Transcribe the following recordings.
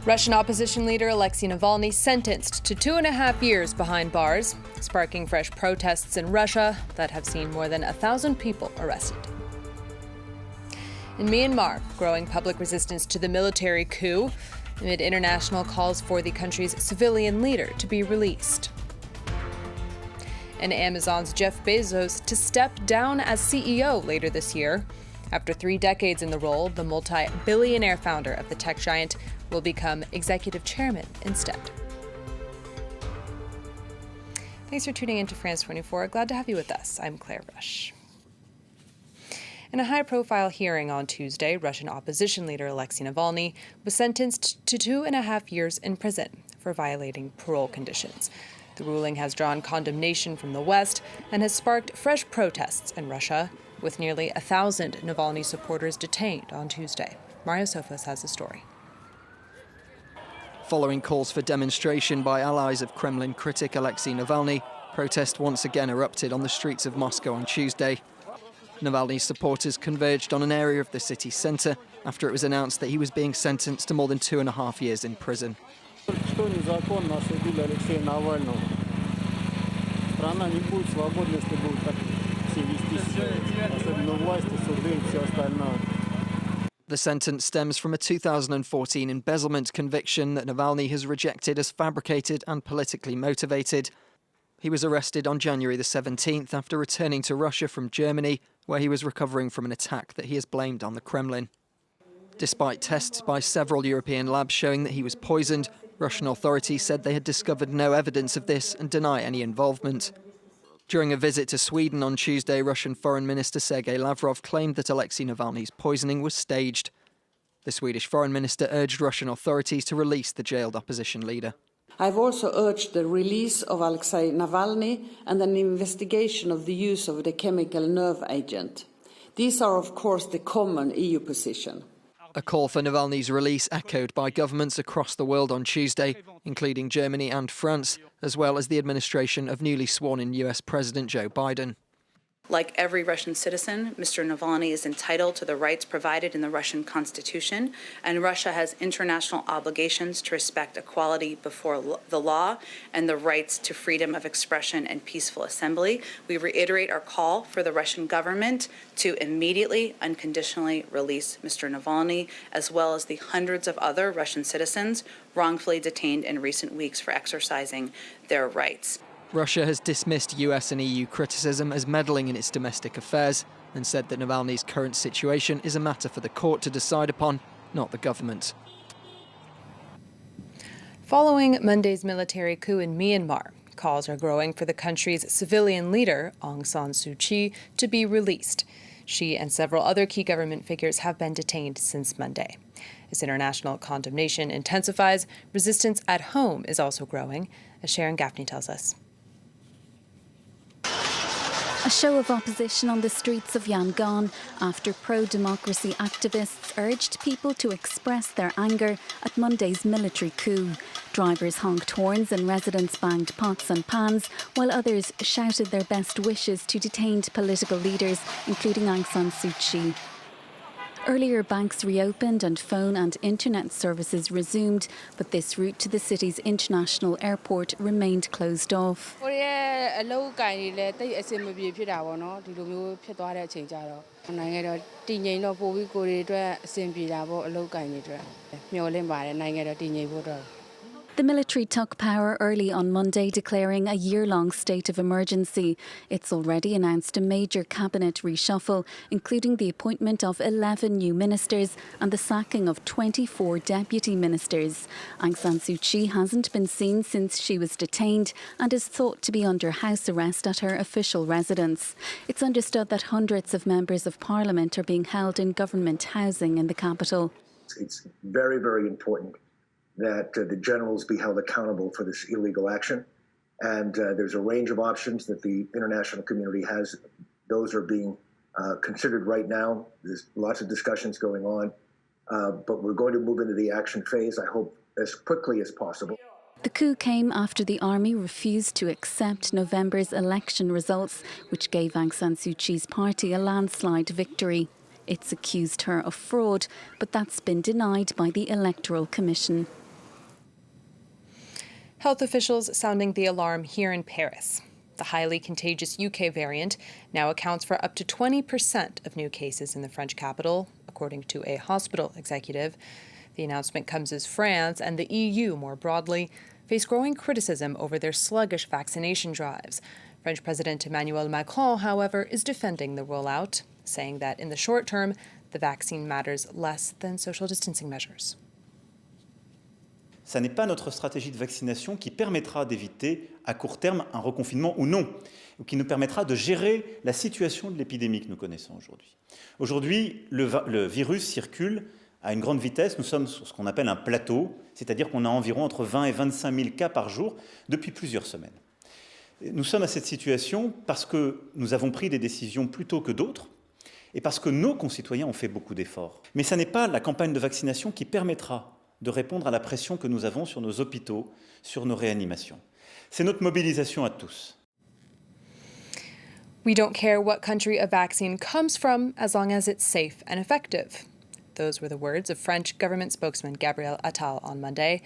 Russian opposition leader Alexei Navalny sentenced to 2.5 years behind bars, sparking fresh protests in Russia that have seen more than 1,000 people arrested. In Myanmar, growing public resistance to the military coup amid international calls for the country's civilian leader to be released. And Amazon's Jeff Bezos to step down as CEO later this year. After 3 decades in the role, the multi-billionaire founder of the tech giant will become executive chairman instead. Thanks for tuning in to France 24. Glad to have you with us. I'm Claire Rush. In a high-profile hearing on Tuesday, Russian opposition leader Alexei Navalny was sentenced to 2.5 years in prison for violating parole conditions. The ruling has drawn condemnation from the West and has sparked fresh protests in Russia, with nearly 1,000 Navalny supporters detained on Tuesday. Mario Sofas has the story. Following calls for demonstration by allies of Kremlin critic Alexei Navalny, protest once again erupted on the streets of Moscow on Tuesday. Navalny's supporters converged on an area of the city centre after it was announced that he was being sentenced to more than 2.5 years in prison. The sentence stems from a 2014 embezzlement conviction that Navalny has rejected as fabricated and politically motivated. He was arrested on January the 17th after returning to Russia from Germany, where he was recovering from an attack that he has blamed on the Kremlin. Despite tests by several European labs showing that he was poisoned, Russian authorities said they had discovered no evidence of this and deny any involvement. During a visit to Sweden on Tuesday, Russian Foreign Minister Sergei Lavrov claimed that Alexei Navalny's poisoning was staged. The Swedish Foreign Minister urged Russian authorities to release the jailed opposition leader. I've also urged the release of Alexei Navalny and an investigation of the use of the chemical nerve agent. These are, of course, the common EU position. A call for Navalny's release echoed by governments across the world on Tuesday, including Germany and France, as well as the administration of newly sworn-in US President Joe Biden. Like every Russian citizen, Mr. Navalny is entitled to the rights provided in the Russian Constitution, and Russia has international obligations to respect equality before the law and the rights to freedom of expression and peaceful assembly. We reiterate our call for the Russian government to immediately, unconditionally release Mr. Navalny, as well as the hundreds of other Russian citizens wrongfully detained in recent weeks for exercising their rights. Russia has dismissed US and EU criticism as meddling in its domestic affairs and said that Navalny's current situation is a matter for the court to decide upon, not the government. Following Monday's military coup in Myanmar, calls are growing for the country's civilian leader, Aung San Suu Kyi, to be released. She and several other key government figures have been detained since Monday. As international condemnation intensifies, resistance at home is also growing, as Sharon Gaffney tells us. A show of opposition on the streets of Yangon after pro-democracy activists urged people to express their anger at Monday's military coup. Drivers honked horns and residents banged pots and pans, while others shouted their best wishes to detained political leaders, including Aung San Suu Kyi. Earlier, banks reopened and phone and internet services resumed, but this route to the city's international airport remained closed off. The military took power early on Monday, declaring a year-long state of emergency. It's already announced a major cabinet reshuffle, including the appointment of 11 new ministers and the sacking of 24 deputy ministers. Aung San Suu Kyi hasn't been seen since she was detained and is thought to be under house arrest at her official residence. It's understood that hundreds of members of parliament are being held in government housing in the capital. It's very, very important that the generals be held accountable for this illegal action. And there's a range of options that the international community has. Those are being considered right now. There's lots of discussions going on. But we're going to move into the action phase, I hope, as quickly as possible. The coup came after the army refused to accept November's election results, which gave Aung San Suu Kyi's party a landslide victory. It's accused her of fraud, but that's been denied by the Electoral Commission. Health officials sounding the alarm here in Paris. The highly contagious UK variant now accounts for up to 20% of new cases in the French capital, according to a hospital executive. The announcement comes as France and the EU more broadly face growing criticism over their sluggish vaccination drives. French President Emmanuel Macron, however, is defending the rollout, saying that in the short term, the vaccine matters less than social distancing measures. Ça n'est pas notre stratégie de vaccination qui permettra d'éviter à court terme un reconfinement ou non, ou qui nous permettra de gérer la situation de l'épidémie que nous connaissons aujourd'hui. Aujourd'hui, le virus circule à une grande vitesse. Nous sommes sur ce qu'on appelle un plateau, c'est-à-dire qu'on a environ entre 20 et 25 000 cas par jour depuis plusieurs semaines. Nous sommes à cette situation parce que nous avons pris des décisions plus tôt que d'autres et parce que nos concitoyens ont fait beaucoup d'efforts. Mais ce n'est pas la campagne de vaccination qui permettra de répondre à la pression que nous avons sur nos hôpitaux, sur nos réanimations. C'est notre mobilisation à tous. We don't care what country a vaccine comes from as long as it's safe and effective. Those were the words of French government spokesman Gabriel Attal on Monday.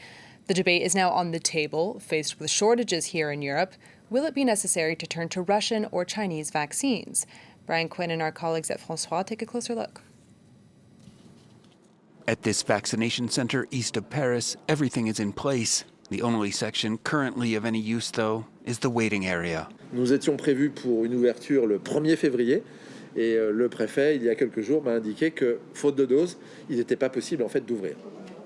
The debate is now on the table. Faced with shortages here in Europe, will it be necessary to turn to Russian or Chinese vaccines? Brian Quinn and our colleagues at François take a closer look. At this vaccination center east of Paris, everything is in place. The only section currently of any use, though, is the waiting area. Nous étions prévus pour une ouverture le 1er février et le préfet, il y a quelques jours, m'a indiqué que, faute de doses, il n'était pas possible en fait d'ouvrir.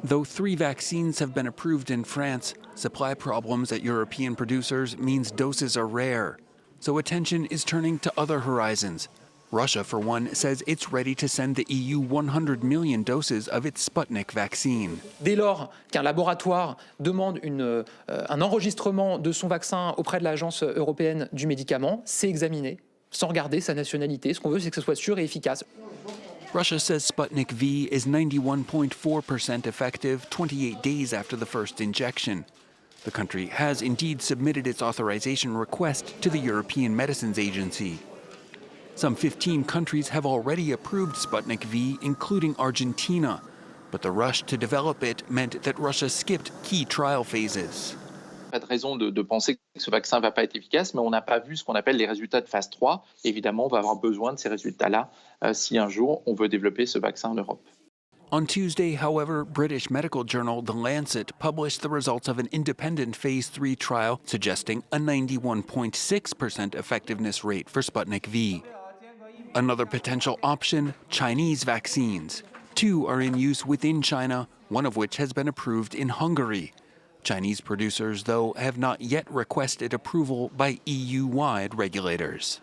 Though 3 vaccines have been approved in France, supply problems at European producers means doses are rare. So attention is turning to other horizons. Russia, for one, says it's ready to send the EU 100 million doses of its Sputnik vaccine. Dès lors qu'un laboratoire demande un enregistrement de son vaccin auprès de l'Agence européenne du médicament, c'est examiné, sans regarder sa nationalité. Ce qu'on veut, c'est que ce soit sûr et efficace. Russia says Sputnik V is 91.4% effective 28 days after the first injection. The country has indeed submitted its authorization request to the European Medicines Agency. Some 15 countries have already approved Sputnik V, including Argentina. But the rush to develop it meant that Russia skipped key trial phases. Pas de raison de penser que ce vaccin ne va pas être efficace, mais on n'a pas vu ce qu'on appelle les résultats de phase 3. Évidemment, on va avoir besoin de ces résultats-là si un jour on veut développer ce vaccin en Europe. On Tuesday, however, British medical journal The Lancet published the results of an independent phase 3 trial suggesting a 91.6% effectiveness rate for Sputnik V. Another potential option, Chinese vaccines. 2 are in use within China, one of which has been approved in Hungary. Chinese producers, though, have not yet requested approval by EU-wide regulators.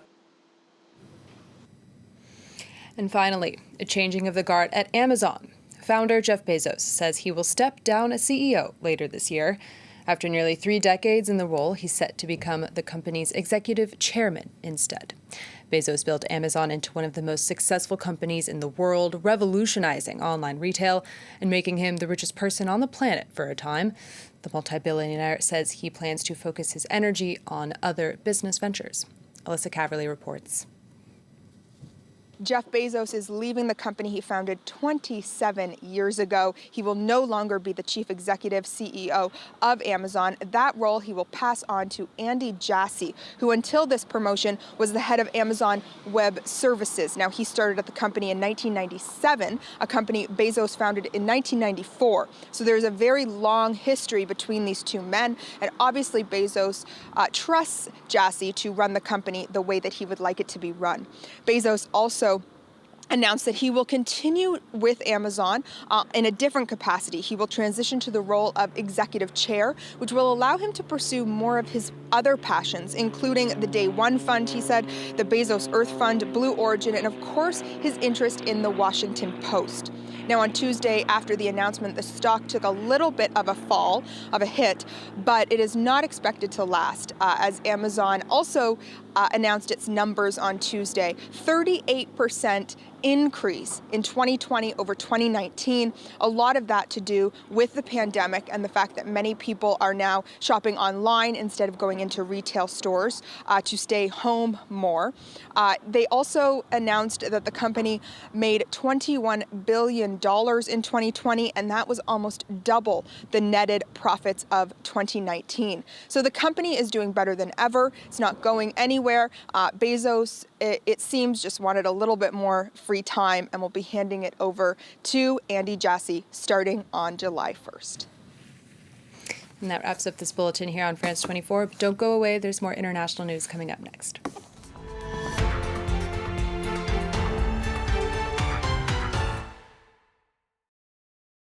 And finally, a changing of the guard at Amazon. Founder Jeff Bezos says he will step down as CEO later this year. After nearly 3 decades in the role, he's set to become the company's executive chairman instead. Bezos built Amazon into one of the most successful companies in the world, revolutionizing online retail and making him the richest person on the planet for a time. The multi-billionaire says he plans to focus his energy on other business ventures. Alyssa Caverly reports. Jeff Bezos is leaving the company he founded 27 years ago. He will no longer be the chief executive CEO of Amazon. That role he will pass on to Andy Jassy, who until this promotion was the head of Amazon Web Services. Now, he started at the company in 1997, a company Bezos founded in 1994. So there's a very long history between these two men. And obviously, Bezos trusts Jassy to run the company the way that he would like it to be run. Bezos also announced that he will continue with Amazon in a different capacity. He will transition to the role of executive chair, which will allow him to pursue more of his other passions, including the Day One Fund, he said, the Bezos Earth Fund, Blue Origin, and of course, his interest in the Washington Post. Now, on Tuesday, after the announcement, the stock took a little bit of a hit, but it is not expected to last, as Amazon also announced its numbers on Tuesday. 38% increase in 2020 over 2019. A lot of that to do with the pandemic and the fact that many people are now shopping online instead of going into retail stores to stay home more. They also announced that the company made $21 billion in 2020, and that was almost double the netted profits of 2019. So the company is doing better than ever. It's not going anywhere. Bezos, it seems, just wanted a little bit more free time and will be handing it over to Andy Jassy starting on July 1st. And that wraps up this bulletin here on France 24. But don't go away. There's more international news coming up next.